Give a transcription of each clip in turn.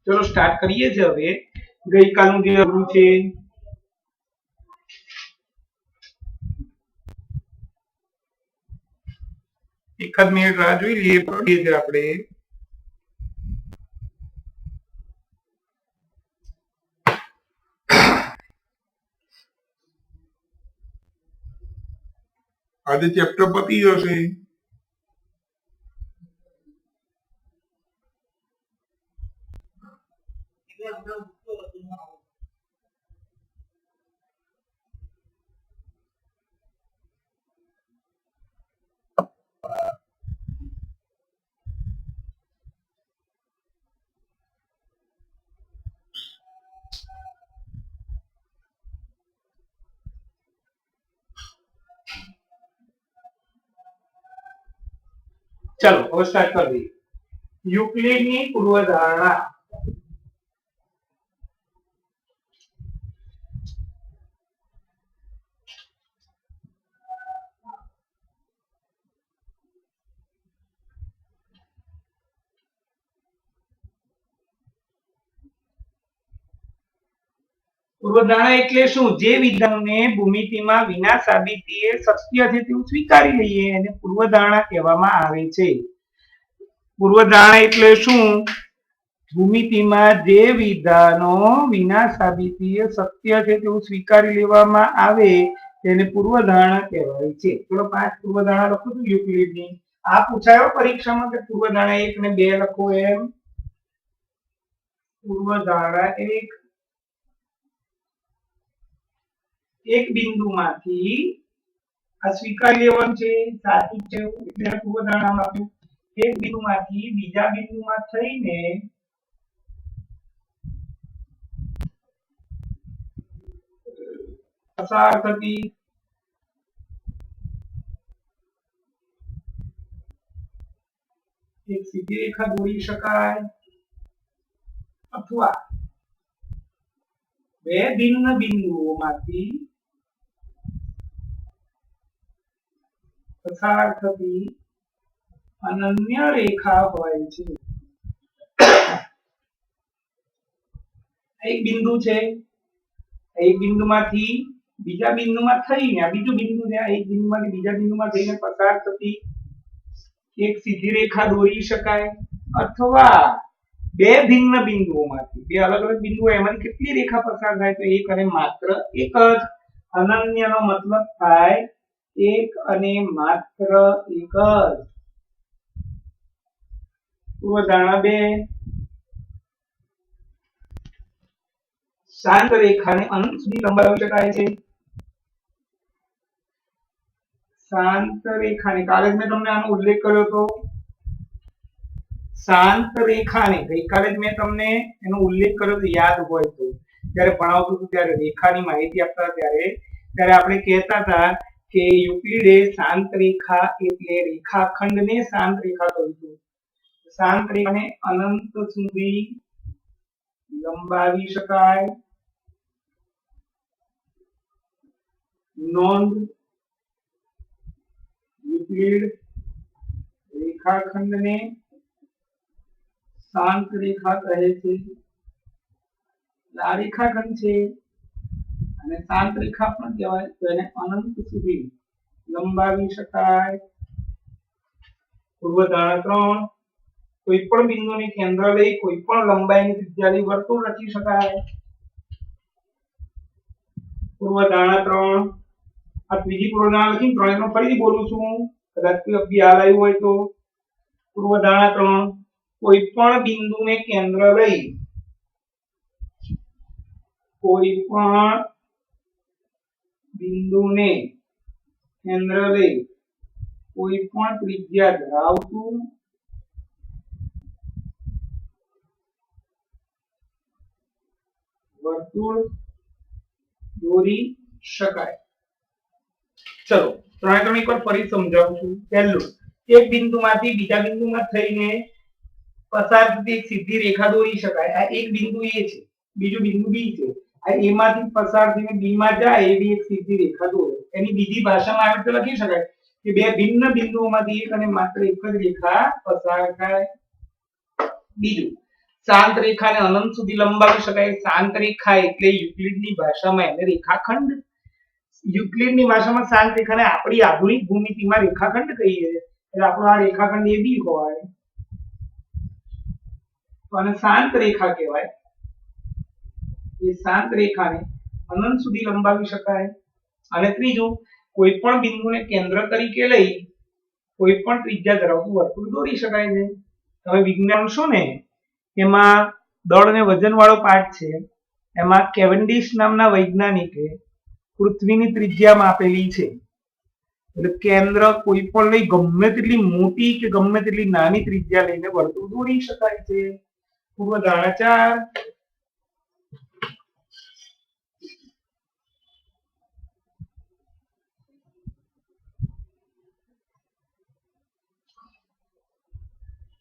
चलो स्टार्ट करिए छे हवे गई कालનું જે અઘરું છે એકાદ મિનિટ રાહ જોઈ લઈએ પડીએ છે આપણે આજે ચેપ્ટર પતી જશે चलो अब स्टार्ट कर दी यूक्लिडनी पूर्वधारणा પૂર્વધારણા એટલે શું જે વિધાનને ભૂમિતિમાં વિના સાબિતીએ સત્ય છે તેવું સ્વીકારી લઈએ એને પૂર્વધારણા કહેવામાં આવે છે પૂર્વધારણા એટલે શું ભૂમિતિમાં જે વિધાનો વિના સાબિતીએ સત્ય છે તેવું સ્વીકારી લેવામાં આવે તેને પૂર્વધારણા કહેવાય છે ચલો 5 પૂર્વધારણા લખું છું યુક્લિડની આ પૂછાયો પરીક્ષામાં કે પૂર્વધારણા 1 ને 2 લખો એમ પૂર્વધારણા 1 एक बिंदु मांथी आ स्वीकारी लेवानुं छे साचुं छे એટલે પૂર્વધારણા આપ્યું एक बिंदु मांथी बीजा बिंदु में थईने पसार थती एक सीधी रेखा દોરી શકાય અથવા બે ભિન્ન બિંદુઓમાંથી पसार थती अनन्य रेखा होय छे एक बिंदु छे एक बिंदु मांथी बीजा बिंदु में थईने आ बीजું बिंदु છે एक बिंदु मांथी बीजा बिंदु में थईने पसार थती एक सीधी रेखा દોરી શકાય अथवा બે ભિન્ન બિંદુઓમાંથી બે અલગ અલગ બિંદુઓ એમાંથી કેટલી રેખા પસાર થાય તો એક અને માત્ર એક જ અનન્યનો મતલબ થાય एक અને માત્ર એક જ પૂર્વધારણા 2 શાંત રેખાને અનંત સુધી લંબાવી શકાય છે શાંત રેખાને કાલે મેં તમને આનો ઉલ્લેખ કર્યો હતો શાંત રેખાને ગઈકાલે જ મેં તમને એનો ઉલ્લેખ કર્યો તો યાદ હોય તો ત્યારે ભણાવતો હતો ત્યારે રેખાની માહિતી આપતા ત્યારે આપણે કહેતા હતા કે યુક્લિડે શાંત રેખા એટલે રેખાખંડને શાંત રેખા કહીશું શાંત રેખાને અનંત સુધી લંબાવી શકાય નોંધ યુક્લિડ રેખાખંડને શાંત રેખા કહે છે આ રેખાખંડ છે અને શાંત રેખા પણ કહેવાય તો એને અનંત સુધી લંબાવી શકાય પૂર્વધારણા 3 કોઈ પણ બિંદુને કેન્દ્ર લઈ કોઈ પણ લંબાઈની ત્રિજ્યા લઈ વર્તુળ રચી શકાય પૂર્વધારણા 3 આ ત્રીજી પૂર્વધારણા લખી 3 નો ફરીથી બોલું છું કદાચ કોઈ અભ્યાસ આવ્યો હોય તો પૂર્વધારણા 3 કોઈ પણ બિંદુને કેન્દ્ર લઈ કોઈ પણ બિંદુને કેન્દ્ર લઈ કોઈ પણ ત્રિજ્યા ધરાવતું વર્તુળ દોરી શકાય ચલો 3 એકવાર ફરી સમજાવું છું પહેલું એક બિંદુમાંથી બીજા બિંદુમાં થઈને પસાર થતી એક સીધી રેખા દોરી શકાય આ એક બિંદુ એ છે બીજું બિંદુ બી છે આ એ માંથી પસાર થઈને બી માં જાય એવી એક સીધી રેખા દોરો એની બીજી ભાષામાં આવી રીતે લખી શકાય કે બે ભિન્ન બિંદુઓમાંથી એક અને માત્ર એક જ રેખા પસાર થાય બીજું શાંત રેખાને અનંત સુધી લંબાવી શકાય. શાંત રેખા એટલે યુક્લિડની ભાષામાં એને રેખાખંડ, યુક્લિડની ભાષામાં શાંત રેખાને આપણી આધુનિક ભૂમિતિમાં રેખાખંડ કહીએ. એટલે આપણો આ રેખાખંડ AB હોય તો આને શાંત રેખા કહેવાય. એ શાંત રેખાને અનંત સુધી લંબાવી શકાય. અને ત્રીજું, કોઈ પણ બિંદુને કેન્દ્ર તરીકે લઈ કોઈ પણ ત્રિજ્યા ધરાવતું વર્તુળ દોરી શકાય છે. હવે વિજ્ઞાન શું ને એમાં દળ અને વજન વાળો પાઠ છે. એમાં કેવેન્ડિશ નામના વૈજ્ઞાનિકે પૃથ્વીની ત્રિજ્યા માપેલી છે. એટલે કેન્દ્ર કોઈ પણ લઈ ગમે તેટલી મોટી કે ગમે તેટલી નાની ત્રિજ્યા લઈને વર્તુળ દોરી શકાય છે. પૂર્વધારણા 4.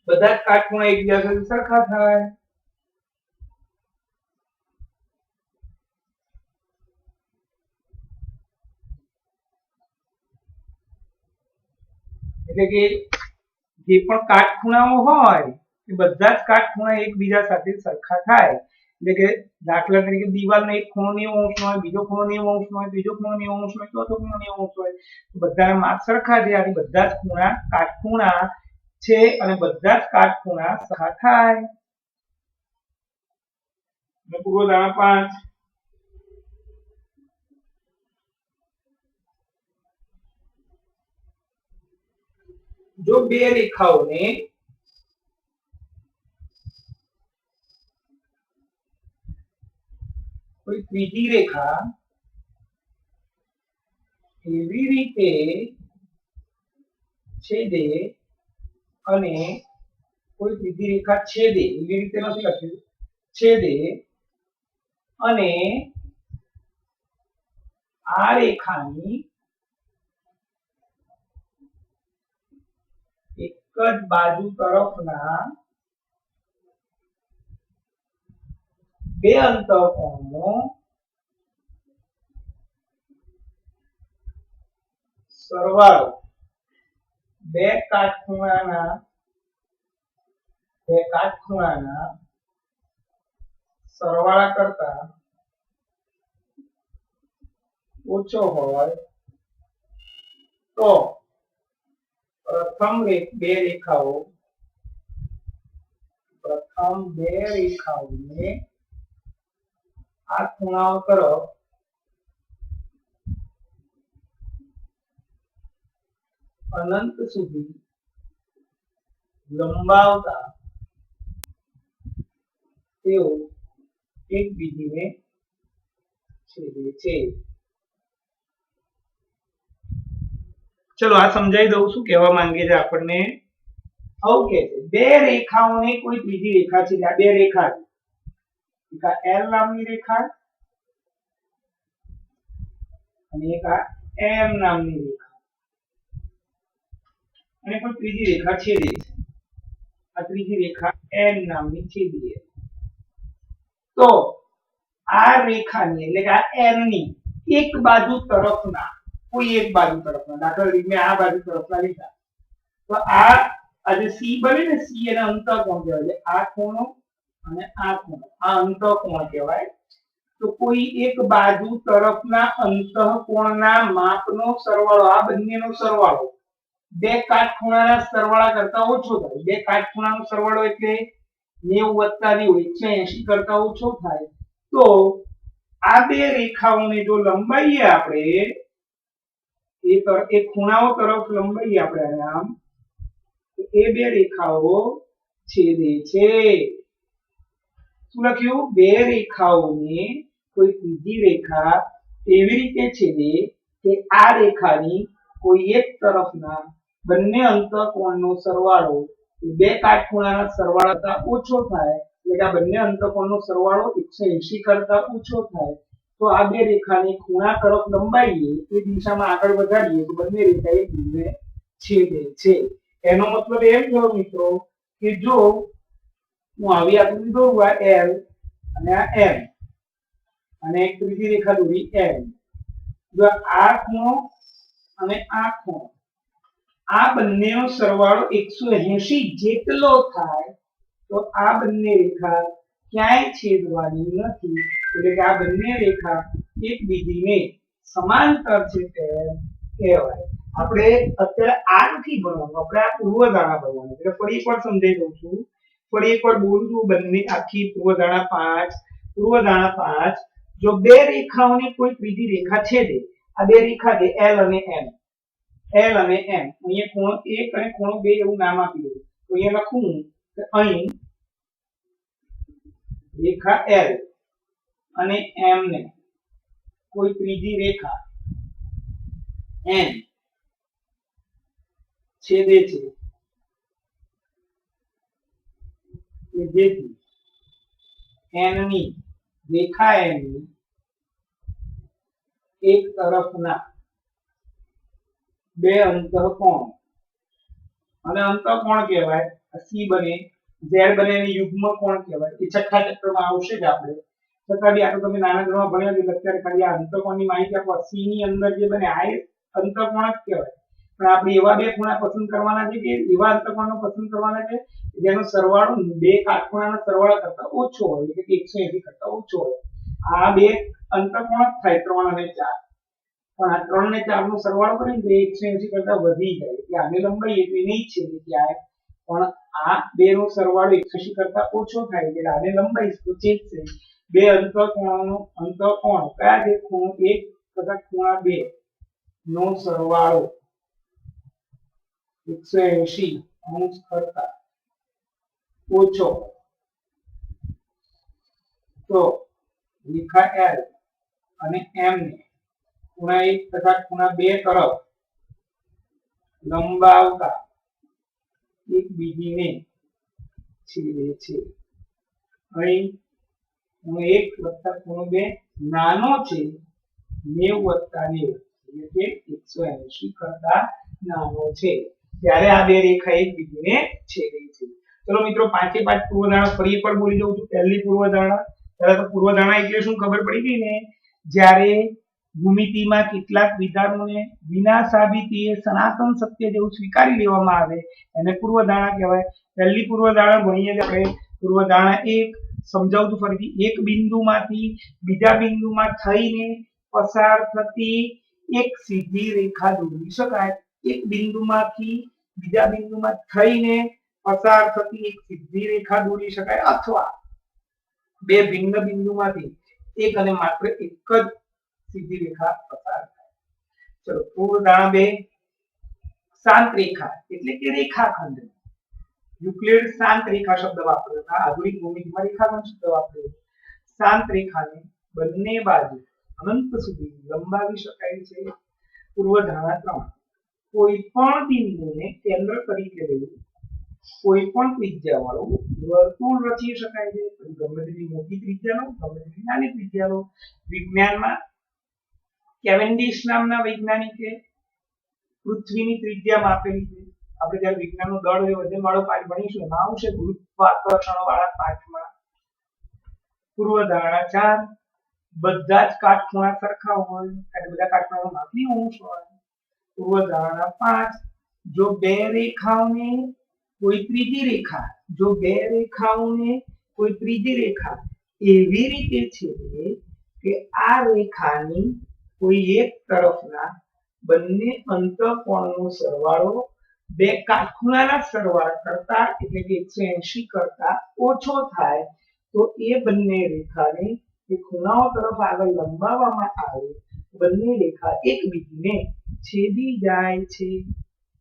બધા જ કાટખૂણા એકબીજા સાથે સરખા થાય. એટલે કે જે પણ કાટખૂણાઓ હોય એ બધા જ કાટખૂણા એકબીજા સાથે સરખા થાય. એટલે કે દાખલા તરીકે દિવાલનો એક ખૂણો 90 અંશનો હોય, બીજો ખૂણો 90 અંશનો હોય, ત્રીજો ખૂણો 90 અંશનો હોય, ચોથો ખૂણો 90 અંશનો હોય, બધાના માપ સરખા છે. આથી બધા જ ખૂણા કાટખૂણા છે અને બધા જ કાટખૂણા સરખા થાય. પૂર્વધારણા 5. જો બે રેખાઓને કોઈ ત્રીજી રેખા એવી રીતે છેદે અને કોઈ ત્રીજી રેખા છેદે, એવી રીતે નથી લખ્યું, છેદે અને આ રેખાની એક જ બાજુ તરફના બે અંતઃકોણનો સરવાળો બે કાટખૂણાના સરવાળા કરતા ઓછો હોય તો પ્રથમ બે રેખાઓને આ ખૂણાઓ તરફ અનંત સુધી લંબાવતા તેઓ એકબીજાને છેદે છે. ચલો આ સમજાવી દઉં શું કહેવા માંગે છે આપણને. આવું કે છે બે રેખાઓને કોઈ ત્રીજી રેખા છે. આ બે રેખા છે, એક આ L નામની રેખા અને એક આ M નામની રેખા, અને કોઈ ત્રીજી રેખા છેદે છે. આ ત્રીજી રેખા N નામની છેદી છે. તો આ રેખાની એટલે કે આ M ની એક બાજુ તરફના કોઈ એક બાજુ તરફના, દાખલા તરીકે મેં આ બાજુ તરફના લીધા, તો આ જે C બને ને, C એને અંતઃકોણ કહેવાય. આ ખૂણો અને આ ખૂણો આ અંતઃકોણ કહેવાય. તો કોઈ એક બાજુ તરફના અંતઃકોણના માપનો સરવાળો, આ બંનેનો સરવાળો બે કાટખૂણાના સરવાળા કરતા ઓછો થાય. બે કાટખૂણાનો સરવાળો એટલે 90 + 90 180 કરતા ઓછો થાય. તો આ બે રેખાઓને જો લંબાઈએ આપણે એ ખૂણાઓ તરફ લંબાઈએ આપણે આમ, તો એ બે રેખાઓ છેદે છે. શું લખ્યું? બે રેખાઓને કોઈ ત્રીજી રેખા એવી રીતે છેદે કે આ રેખાની કોઈ એક તરફના બંને અંતઃકોણનો સરવાળો બે કાટખૂણાના સરવાળા કરતા ઓછો થાય. એટલે કે આ બંને અંતઃકોણનો સરવાળો 180 કરતા ઓછો થાય. તો આ બે રેખાને ખૂણા તરફ લંબાઈએ, એ દિશામાં આગળ વધારીએ તો બંને રેખા એકબીજાને છેદે છે. એનો મતલબ એમ થયો મિત્રો કે જો હું આવી આકૃતિ દોરું, આ L અને આ M અને એક ત્રીજી રેખા દોરી M, જો આ ખૂણો અને આ ખૂણો આ બંનેનો સરવાળો 180 જેટલો થાય તો આ બંને રેખા ક્યાંય છેદવાની નથી, એટલે કે આ બંને રેખા એકબીજીને સમાંતર છે તેમ કહેવાય. આપણે અત્યારે આ નથી ભણવાનું, આપણે આ પૂર્વધારણા ભણવાનું. એટલે ફરી એકવાર સમજાઈ દઉં છું, ફરી એકવાર બોલું છું. બંને આખી પૂર્વધારણા 5 જો બે રેખાઓની કોઈ ત્રીજી રેખા છેદે, આ બે રેખા છે L અને M, L અને M, અહીંયા ખૂણો 1 અને ખૂણો 2 એવું નામ આપી દઉં. તો અહીંયા લખું કે અહીં રેખા L અને M ને કોઈ ત્રીજી રેખા N છેદે છે, કે જેથી N ની રેખા N ની એક તરફના બે અંતઃકોણ, અને અંતઃકોણ કહેવાય C બને Z બને ને યુગ્મ કોણ કહેવાય. એ છઠ્ઠા ચેપ્ટરમાં આવશે જ. આપણે છતાં બી આ તો તમે નાના ધોરણમાં ભણ્યા એટલે અત્યારે ખાલી આ અંતઃકોણની માહિતી આપો. C ની અંદર જે બને આ અંતઃકોણ જ કહેવાય. પણ આપણે એવા બે ખૂણા પસંદ કરવાના છે, કે એવા અંતઃકોણનો પસંદ કરવાના છે જેનો સરવાળો બે કાટખૂણાના સરવાળા કરતા ઓછો હોય, એટલે કે 180 કરતા ઓછો હોય. આ બે અંતઃકોણ જ થાય 3 અને 4, પણ આ 3 ને 4 નો સરવાળો કરીને તો 180 કરતા વધી જાય, એટલે આની લંબાઈ એટલી નહીં છે ક્યાંય, પણ આ બે નો સરવાળો 180 કરતા ઓછો થાય એટલે આને લંબાઈ તો છેદશે. બે અંતઃકોણનો અંતઃકોણ કયા છે? ખૂણો 1 તથા ખૂણા 2 નો સરવાળો 180 અંશ કરતા ઓછો, તો રેખા L અને M ને ખૂણા 1 તથા ખૂણા 2 તરફ લંબાવતા એકબીજીને છેદે છે. અહીં ખૂણો 1 વત્તા ખૂણો 2 નાનો છે 90 વત્તા 90, એટલે કે 180 કરતા નાનો છે, ત્યારે આ બે રેખા એકબીજીને છેદે છે. ચલો મિત્રો, 5 એ 5 પૂર્વધારણા ફરી એકવાર બોલી દઉં છું. પહેલી પૂર્વધારણા, પહેલા તો પૂર્વધારણા એટલે શું ખબર પડી ગઈ ને? જ્યારે ભૂમિતિમાં કેટલાક વિધાનોને વિના સાબિતીએ સનાતન સત્ય જેવું સ્વીકારી લેવામાં આવે એને પૂર્વધારણા કહેવાય. પહેલી પૂર્વધારણા ભણીએ આપણે. પૂર્વધારણા 1 સમજાવું છું ફરીથી. એક બિંદુમાંથી બીજા બિંદુમાં થઈને પસાર થતી એક સીધી રેખા દોરી શકાય. એક બિંદુમાંથી બીજા બિંદુમાં થઈને પસાર થતી એક સીધી રેખા દોરી શકાય, અથવા બે ભિન્ન બિંદુમાંથી એક અને માત્ર એક જ સીધી રેખા પસાર થાય. ચલો, પૂર્વધારણા 2 શાંત રેખા એટલે કે રેખાખંડ. યુક્લિડ શાંત રેખા શબ્દ વાપર્યો હતો. આધુનિક ભૂમિતિમાં રેખાખંડ શબ્દ વાપર્યો. શાંત રેખાને બંને બાજુ અનંત સુધી લંબાવી શકાય છે. પૂર્વધારણા 3 કોઈ પણ બિંદુને કેન્દ્ર તરીકે લઈ કોઈ પણ ત્રિજ્યા વાળું વર્તુળ રચી શકાય છે. ગમે તેટલી મોટી ત્રિજ્યાનો, ગમે તેટલી નાની ત્રિજ્યાનો. વિજ્ઞાનમાં કેવેન્ડિશ નામના વૈજ્ઞાનિકે પૃથ્વીની ત્રિજ્યા માપેલી છે. આપણે જ્યારે વિજ્ઞાનનો દળ વજન વાળો પાઠ ભણીશું એમાં આવશે ગુરુત્વાકર્ષણ વાળા પાઠમાં. પૂર્વધારણા 4 બધા જ કાટખૂણા સરખા હોય, એટલે બધા કાટખૂણાનો માપી અંશ હોય. પૂર્વધારણા 5 જો બે રેખાઓને કોઈ ત્રીજી રેખા, જો બે રેખાઓને કોઈ ત્રીજી રેખા એવી રીતે છેદે કે આ રેખાની કોઈ એક તરફના બંને અંતઃકોણનો સરવાળો બે કાટખૂણાના સરવાળા કરતા, એટલે કે 180 કરતા ઓછો થાય, તો એ બંને રેખાને એ ખૂણાઓ તરફ આગળ લંબાવવામાં આવે, બંને રેખા એકબીજીને છેદી જાય છે.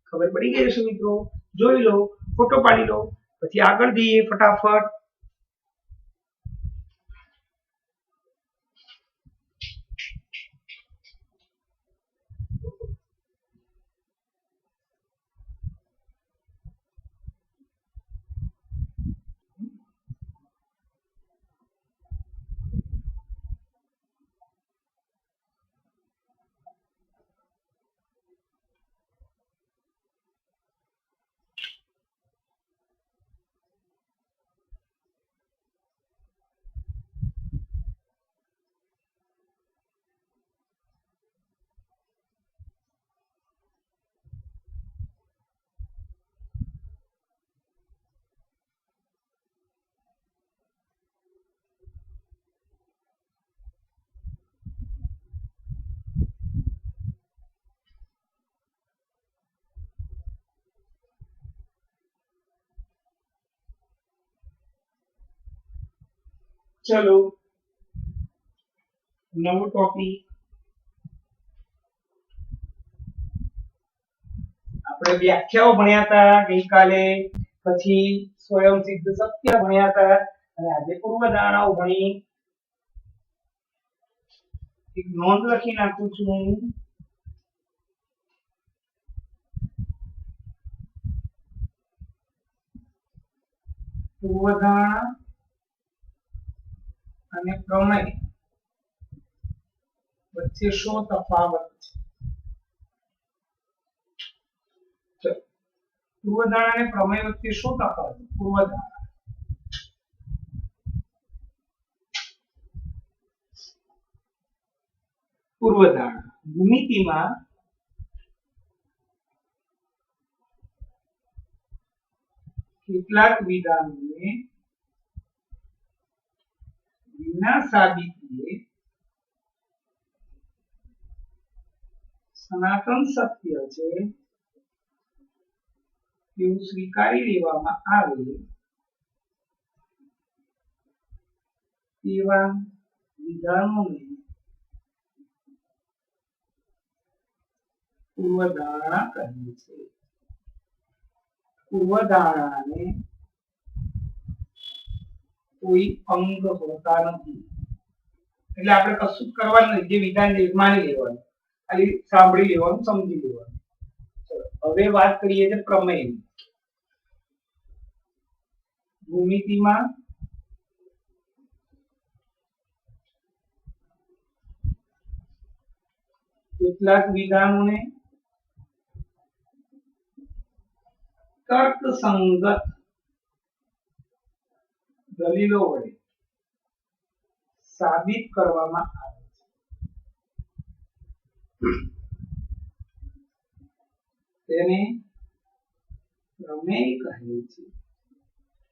ખબર પડી ગઈ હશે મિત્રો? જોઈ લો, ફોટો પાડી લો, પછી આગળ જઈએ ફટાફટ. ચલો નવો ટોપિક આપણે વ્યાખ્યાઓ ભણ્યા હતા ગઈકાલે, પછી સ્વયં સિદ્ધ સત્ય ભણ્યા હતા અને આજે પૂર્વધારણાઓ ભણી. એક નોંધ લખી નાખું છું. પૂર્વધારણા અને પ્રમેય વચ્ચે શું તફાવત છે? પૂર્વધારણા અને પ્રમેય વચ્ચે શું તફાવત? પૂર્વધારણા ભૂમિતિમાં કેટલાક વિધાનોને વિના સાબિતીએ સનાતન સત્ય છે તેવું સ્વીકારી લેવામાં આવે તેવા વિધાનોને પૂર્વધારણા કહે છે. પૂર્વધારણાને કોઈ અંગ હોતા નથી, એટલે આપણે કશું જ કરવાનું નથી, જે વિધાન છે માની લેવાનું, ખાલી સાંભળી લેવાનું, સમજી લેવાનું. હવે વાત કરીએ છીએ પ્રમેયની. ભૂમિતિમાં કેટલાક વિધાનોને તર્કસંગત દલીલો વડે સાબિત કરવામાં આવે છે. તેને પ્રમેય કહે છે.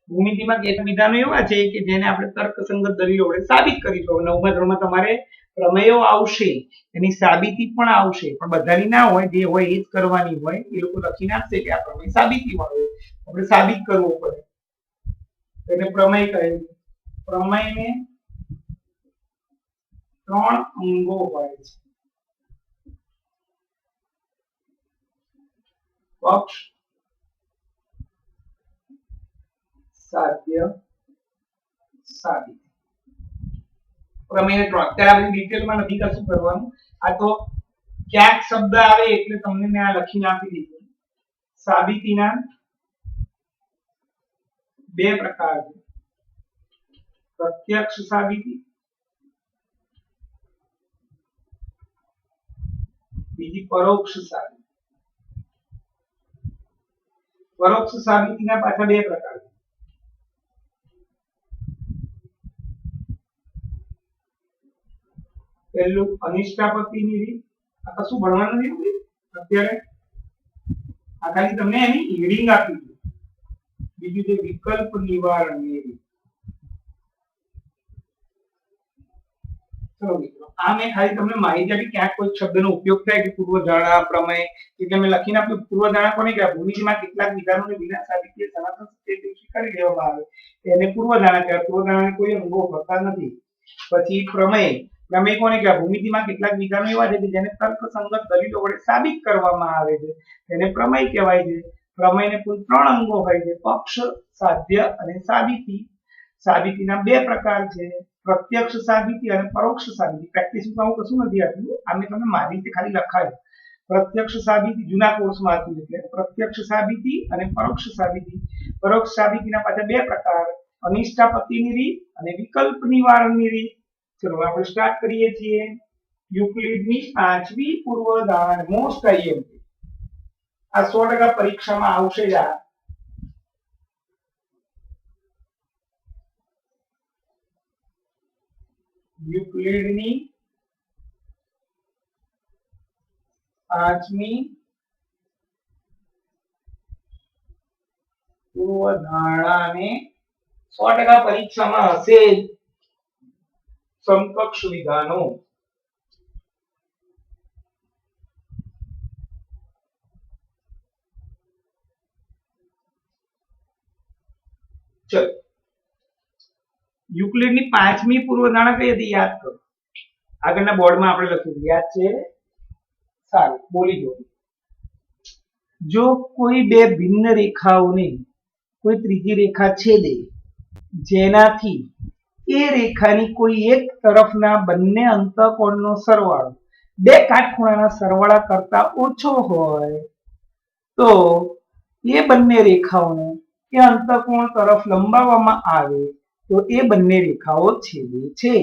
ભૂમિતિમાં કેટલાક વિધાનો એવા છે કે જેને આપણે તર્કસંગત દલીલો વડે સાબિત કરીશું. નવમા ધોરણમાં તમારે પ્રમેયો આવશે, એની સાબિતી પણ આવશે, પણ બધાની ના હોય, જે હોય એ જ કરવાની હોય. એ લોકો લખીને આપશે કે આ પ્રમેય સાબિતી વાળો, આપણે સાબિત કરવો પડે, તેને પ્રમેય કહે છે. પ્રમેયને 3 અંગો હોય છે: પક્ષ, સાધ્ય, સાબિતી. પ્રમેયને 3. અત્યારે આપણે ડિટેલમાં નથી કશું કરવાનું, આ તો ક્યાંક શબ્દ આવે એટલે તમને મેં આ લખીને આપી દીધું. સાબિતીના 2 પ્રકાર છે: પ્રત્યક્ષ સાબિતી, બીજી પરોક્ષ સાબિતી. પરોક્ષ સાબિતીના પાછા 2 પ્રકાર છે: પહેલું અનિષ્ટાપત્તિની રીત. આ કશું ભણવાનું નથી અત્યારે, આ ખાલી તમને એની હેડિંગ આપી છે. બીજું છે વિકલ્પ નિવારણની રીત. ચલો મિત્રો, આ મેં ખાલી તમને માહિતી આપી, ક્યાંક કોઈ શબ્દનો ઉપયોગ થાય કે પૂર્વધારણા, પ્રમેય, એટલે મેં લખીને આપ્યું. પૂર્વધારણા કોને કહેવાય? ભૂમિતિમાં કેટલાક વિધાનોને વિના સાબિતીએ સનાતન સત્ય સ્વીકારી લેવામાં આવે તેને પૂર્વધારણા કહેવાય. પૂર્વધારણાને કોઈ અંગો હોતા નથી. પછી પ્રમેય. પ્રમેય કોને કહેવાય? ભૂમિતિમાં કેટલાક વિધાનો એવા છે કે જેને તર્કસંગત દલીલો વડે સાબિત કરવામાં આવે છે તેને પ્રમેય કહેવાય છે. પ્રમેયને કુલ 3 અંગો હોય છે: પક્ષ, સાધ્ય અને સાબિતી. સાબિતીના 2 પ્રકાર છે: પ્રત્યક્ષ સાબિતી અને પરોક્ષ સાબિતી. પ્રેક્ટિસમાં હું કશું નથી આપ્યું, આ મેં તમને મારી રીતે ખાલી લખાયું. પ્રત્યક્ષ સાબિતી જૂના કોર્સમાં હતું, એટલે પ્રત્યક્ષ સાબિતી અને પરોક્ષ સાબિતી. પરોક્ષ સાબિતીના પાછા 2 પ્રકાર: અનિષ્ટાપત્તિની રીત અને વિકલ્પ નિવારણની રીત. ચલો આપણે સ્ટાર્ટ કરીએ છીએ. યુક્લિડની 5મી પૂર્વધારણા, મોસ્ટ આઈએમપી. આ 100% પરીક્ષામાં આવશે જ. આ યુક્લિડની 5મી પૂર્વધારણાને 100% પરીક્ષામાં હશે જ. સમકક્ષ વિધાનો. ચલો યુક્લિડની પાંચમી પૂર્વધારણા કઈ હતી યાદ કરો. આગળના બોર્ડમાં આપણે લખ્યું યાદ છે? સારું બોલી દો. જો કોઈ બે ભિન્ન રેખાઓને કોઈ ત્રીજી રેખા છેદે જેનાથી એ રેખાની કોઈ એક તરફના બંને અંતઃકોણનો સરવાળો બે કાટખૂણાના સરવાળા કરતા ઓછો હોય તો એ બંને રેખાઓને એ અંતઃકોણ તરફ લંબાવવામાં આવે તો એ બંને રેખાઓ છેદે છે.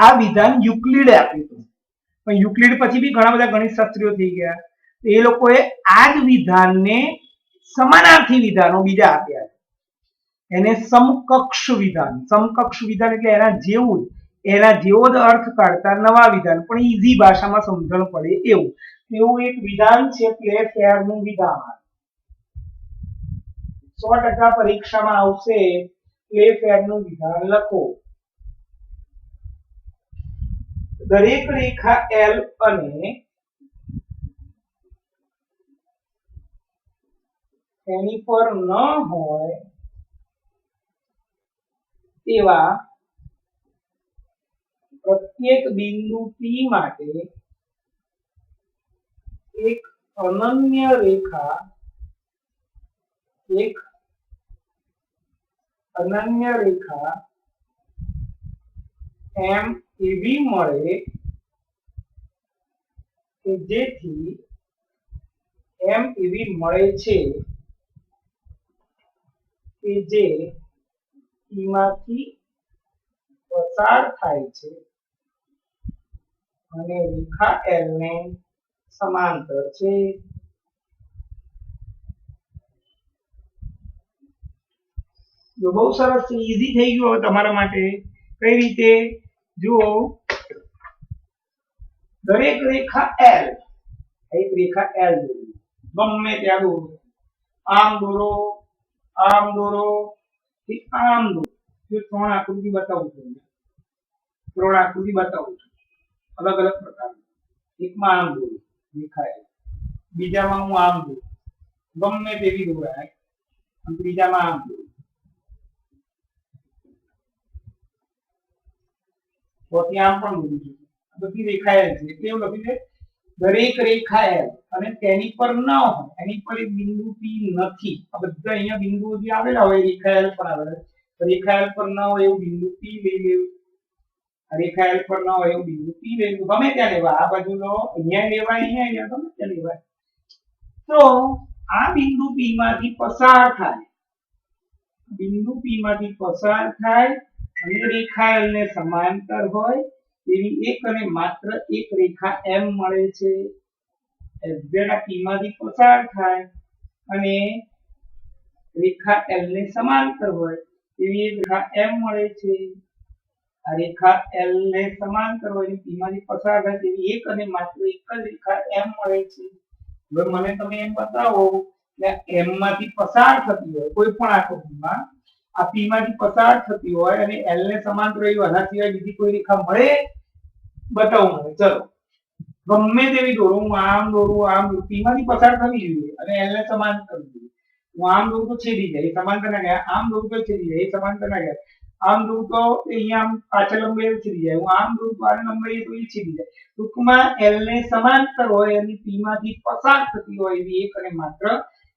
આ વિધાન યુક્લિડે આપ્યું હતું. પણ યુક્લિડ પછી બી ઘણા બધા ગણિતશાસ્ત્રીઓ થઈ ગયા. એ લોકોએ આ જ વિધાનને સમાનાર્થી વિધાનો બીજા આપ્યા. એને સમકક્ષ વિધાન. સમકક્ષ વિધાન એટલે એના જેવો જ અર્થ કાઢતા નવા વિધાન, પણ ઈઝી ભાષામાં સમજણ પડે એવું એક વિધાન છે પ્લેફેરનું વિધાન. 100% પરીક્ષામાં આવશે. પ્લેફેરનું વિધાન લખો. દરેક રેખા L અને એની પર ન હોય તેવા પ્રત્યેક બિંદુ P માટે એક અનન્ય રેખા M એવી મળે કે જેથી M એવી મળે છે કે જે માંથી પસાર થાય છે અને રેખા L ને સમાંતર છે. જો બહુ સરસ ઈઝી થઈ ગયું હવે તમારા માટે. કઈ રીતે? જુઓ, દરેક રેખા L, એક રેખા L દોરી, ગમે ત્યાં દોરો, આમ દોરો, આમ દોરો, આમ દોરો. જો ત્રણ આકૃતિ બતાવું છું, અલગ અલગ પ્રકારની. એકમાં આમ દોરું રેખા L, બીજામાં હું આમ દોરું, ગમે તેવી દોરાય, અને ત્રીજામાં આમ દોરું. ચોથી આમ પણ દોરી છું. બધી રેખા L છે. કેવું લખ્યું છે? દરેક રેખા L અને તેની પર ન હોય, એની પર એક બિંદુ P નથી. આ બધા અહીંયા બિંદુઓ જે આવેલા હોય રેખા L પર આવેલા, રેખા L પર ન હોય એવું બિંદુ P લઈ લેવું. રેખા L પર ન હોય એવું બિંદુ P લઈ લેવું. ગમે ત્યાં લેવા, આ બાજુ લો, અહીંયા લેવાય, અહીંયા ગમે ત્યાં લેવાય. તો આ બિંદુ P માંથી પસાર થાય, અને રેખા L ને સમાંતર હોય એવી એક અને માત્ર એક રેખા M મળે છે. એક્ઝેક્ટ P માંથી પસાર થાય અને રેખા L ને સમાંતર હોય એવી એક રેખા M મળે છે. આ રેખા L ને સમાંતર હોય અને P માંથી પસાર થાય તેવી એક અને માત્ર એક જ રેખા M મળે છે. હવે મને તમે એમ બતાવો કે M માંથી પસાર થતી હોય કોઈ પણ આકૃતિમાં, આ P માંથી પસાર થતી હોય અને L ને સમાંતર હોય આના સિવાય બીજી કોઈ રેખા મળે? બતાવો મને. ચલો, ગમે તેવી દોરો, હું આમ દોરું, આમ દોરું, P માંથી પસાર થવી જોઈએ અને L ને સમાંતર જોઈએ. હું આમ દોરું તો છેદી જાય, સમાંતર ના ગયા. આમ દોરું તો છેદી જાય, સમાંતર ના ગયા. આમ દોરું તો અહીંયા આમ પાછળ લંબાઈ છેદી જાય. હું આમ દોરું તો આને લંબાઈ તો એ છેદી જાય. ટૂંકમાં L ને સમાંતર હોય અને P માંથી પસાર થતી હોય એવી એક અને માત્ર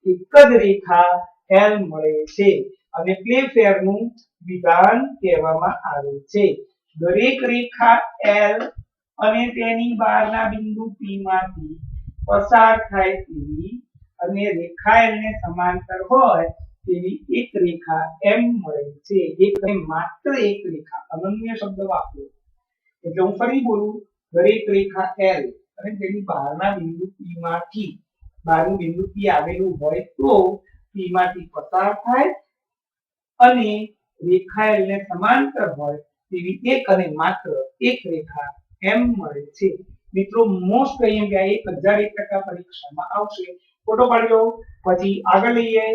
એક જ રેખા L મળે છે. અને પ્લેફેરનું વિધાન કહેવામાં આવે છે. દરેક રેખા L અને તેની બહારના બિંદુ P માંથી પસાર થાય તેવી અને રેખા L ને સમાંતર હોય તેવી એક રેખા M મળે છે. એક અને માત્ર એક રેખા, અનન્ય શબ્દ વાપરો. એટલે હું ફરી બોલું, દરેક રેખા L અને તેની બહારના બિંદુ P માંથી, બહારનું બિંદુ P આવેલું હોય તો P માંથી પસાર થાય અને રેખા L ને સમાંતર હોય તેવી એક અને માત્ર એક રેખા M મળે છે. મિત્રો મોસ્ટ અહીંયા 1001% પરીક્ષામાં આવશે. ફોટો પાડી લો, પછી આગળ લઈએ.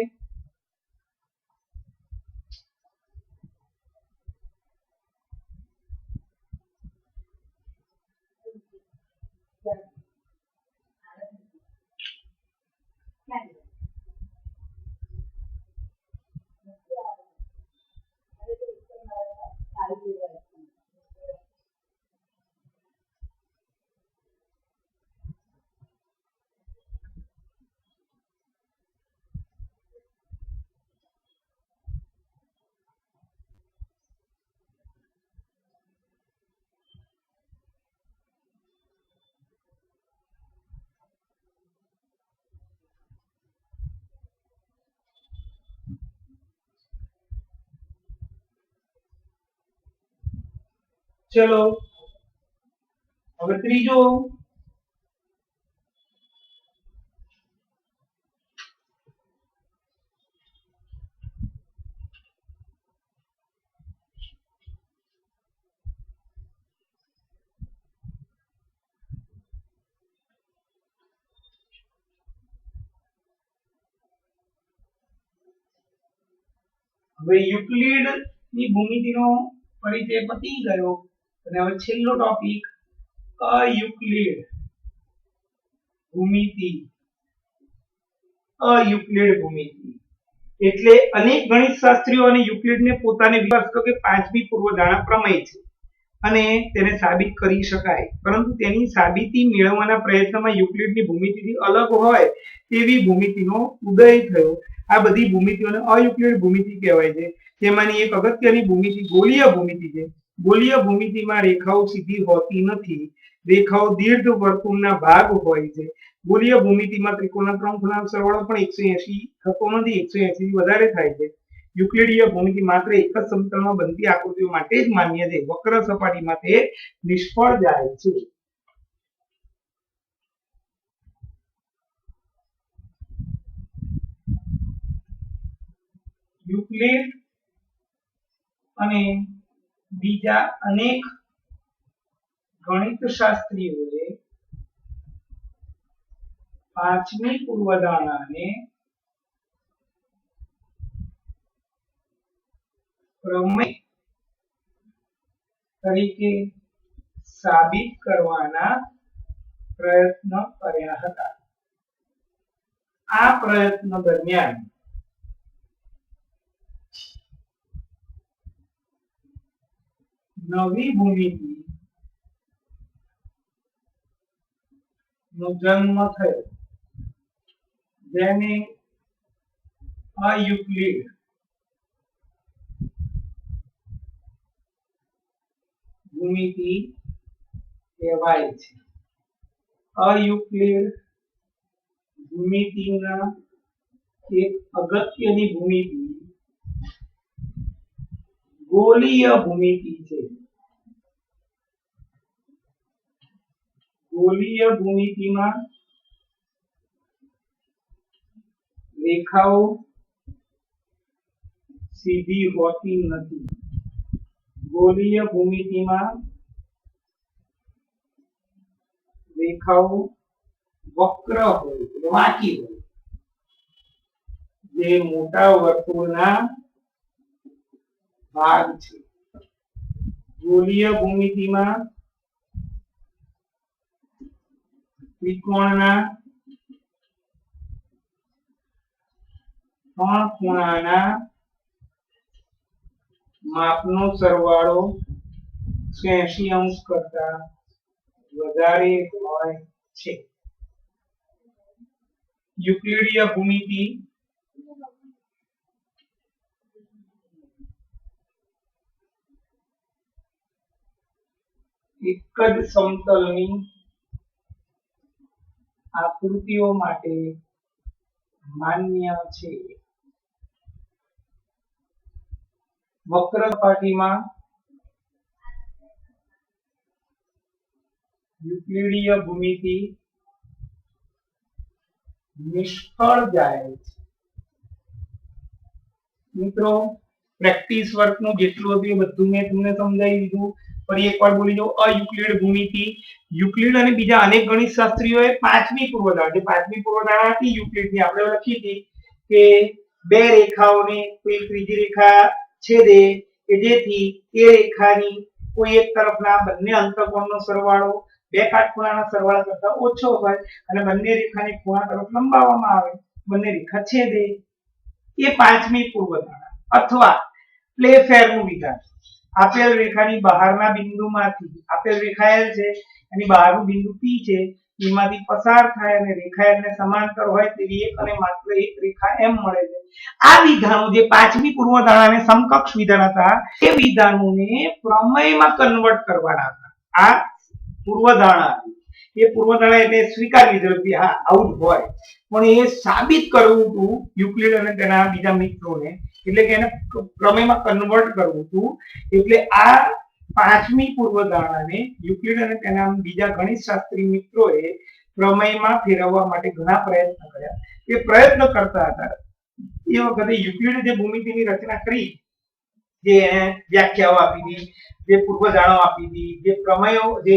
ચલો હવે ત્રીજો, હવે યુક્લિડ ની ભૂમિતિનો પરિચય પતી ગયો અને હવે છેલ્લો ટોપિક અયુક્લિડ ભૂમિતિ. અયુક્લિડ ભૂમિતિ એટલે અનેક ગણિત શાસ્ત્રીઓ અને યુક્લિડને પોતાને વિશ્વાસ હતો કે પાંચમી પૂર્વધારણા પ્રમેય છે અને તેને સાબિત કરી શકાય, પરંતુ તેની સાબિતી મેળવવાના પ્રયત્નમાં યુક્લિડની ભૂમિતિથી અલગ હોય તેવી ભૂમિતિનો ઉદય થયો. આ બધી ભૂમિતિઓને અયુક્લિડ ભૂમિતિ કહેવાય છે. તેમાંની એક અગત્યની ભૂમિતિ ગોળીય ભૂમિતિ છે. ગોળીય ભૂમિતિમાં રેખાઓ સીધી હોતી નથી, રેખાઓ દીર્ઘ વર્તુળના ભાગ હોય છે. ગોળીય ભૂમિતિમાં ત્રિકોણના ત્રણ ખૂણાનો સરવાળો પણ 180 થતો નથી, 180 થી વધારે થાય છે. યુક્લિડીય ભૂમિતિ માત્ર એક જ સમતલમાં બનતી આકૃતિઓ માટે જ માન્ય છે. વક્ર સપાટીમાં તે નિષ્ફળ જાય છે. યુક્લિડ અને બીજા અનેક ગણિતશાસ્ત્રીઓએ પાંચમી પૂર્વધારણાને પ્રમેય તરીકે સાબિત કરવાના પ્રયત્ન કર્યા હતા. આ પ્રયત્ન દરમિયાન નવી ભૂમિતિ નો જન્મ થયો, જેને અયુક્લિડ ભૂમિતિ કહેવાય છે. અયુક્લિડ ભૂમિતિના એક અગત્યની ભૂમિતિ ગોળીય ભૂમિતિ છે. ગોળીય ભૂમિતિમાં રેખાઓ સીધી હોતી નથી. ગોળીય ભૂમિતિમાં રેખાઓ વક્ર હોય, વાંકી હોય, જે મોટા વર્તુળના ભાગ છે. ગોળીય ભૂમિતિમાં ત્રિકોણના ત્રણ ખૂણાના માપનો સરવાળો 80 અંશ કરતા વધારે હોય છે. યુક્લિડીય ભૂમિતિ એક જ સમતલની આકૃતિઓ માટે માન્ય છે. વક્ર સપાટીમાં યુક્લિડીય ભૂમિતિ નિષ્ફળ જાય છે. મિત્રો, પ્રેક્ટિસ વર્કનું જેટલું હતું એ બધું મેં તમને સમજાવી દીધું. ફરી એકવાર બોલી દઉં, અયુક્લિડ ભૂમિતિ. યુક્લિડ અને બીજા અનેક ગણિત શાસ્ત્રીઓએ પાંચમી પૂર્વધારણા, જે પાંચમી પૂર્વધારણા હતી યુક્લિડની, આપણે લખી હતી કે બે રેખાઓને કોઈ ત્રીજી રેખા છેદે કે જેથી એ રેખાની કોઈ એક તરફના બંને અંતઃકોણનો સરવાળો બે કાટખૂણાના સરવાળા કરતા ઓછો હોય અને બંને રેખાને ખૂણા તરફ લંબાવવામાં આવે, બંને રેખા છેદે, એ પાંચમી પૂર્વધારણા. અથવા પ્લેફેરનું વિધાન. આપેલ રેખાની બહારના બિંદુમાંથી, આપેલ રેખા L છે, એની બહારનું બિંદુ P છે, એમાંથી પસાર થાય અને રેખા L ને સમાંતર હોય તેવી એક અને માત્ર એક રેખા M મળે છે. આ વિધાનો, જે પાંચમી પૂર્વધારણાને સમકક્ષ વિધાન હતા, એ વિધાનોને પ્રમેયમાં કન્વર્ટ કરવાના હતા. આ પૂર્વધારણા હતી. એ પૂર્વધારણા એટલે સ્વીકારવી જરૂર કે હા આવું જ હોય, પણ એ સાબિત કરવું હતું યુક્લિડ અને તેના બીજા મિત્રોને, એટલે કે એને પ્રમેયમાં કન્વર્ટ કરવું હતું. એટલે આ પાંચમી પૂર્વધારણાને યુક્લિડ અને તેના બીજા ગણિતશાસ્ત્રી મિત્રોએ પ્રમેયમાં ફેરવવા માટે ઘણા પ્રયત્ન કર્યા. એ પ્રયત્ન કરતા હતા એ વખતે યુક્લિડે જે ભૂમિતિની રચના કરી, જે વ્યાખ્યાઓ આપી હતી, જે પૂર્વધારણાઓ આપી હતી, જે પ્રમેયો, જે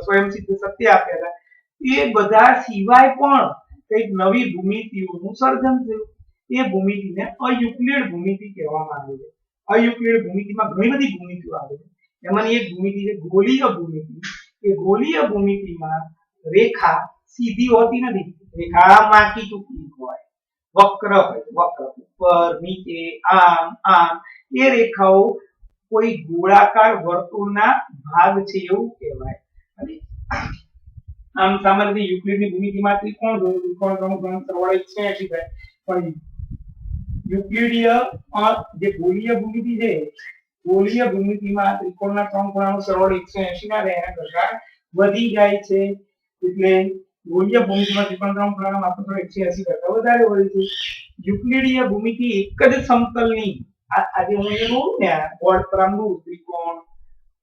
સ્વયંસિદ્ધ સત્ય આપ્યા હતા, એ બધા સિવાય પણ કંઈક નવી ભૂમિતિઓનું સર્જન થયું. એ ભૂમિતિને અયુક્લિડ ભૂમિતિ કહેવામાં આવે છે. અયુક્લિડ ભૂમિતિમાં ઘણી બધી ભૂમિતિઓ આવે છે. એમાંની એક ભૂમિતિ છે ગોલીય ભૂમિતિ. એ ગોલીય ભૂમિતિમાં રેખા સીધી હોતી નથી, રેખા માકી ચૂકી હોય, વક્ર હોય, વક્ર ઉપર નીચે આમ આમ. એ રેખાઓ કોઈ ગોળાકાર વર્તુળના ભાગ છે એવું કહેવાય. અને આમ સામાન્ય રીતે યુક્લિડની ભૂમિતિમાં ત્રિકોણ હોય, ત્રિકોણનો ઘન સરવાળો 180 થાય, પણ યુક્લિડીય જે ગોલીય ભૂમિતિ છે, ગોલીય ભૂમિતિમાં ત્રિકોણના ત્રણ ખૂણાનો સરવાળો 180 ના રહે, એના કરતા વધી જાય છે. એટલે ગોલીય ભૂમિતિમાં ત્રિકોણના ત્રણ ખૂણાનો માપનો 180 કરતા વધારે હોય છે. યુક્લિડીય ભૂમિતિ એક જ સમતલની, આજે હું એવું ને બોર્ડ પર આમનું ત્રિકોણ,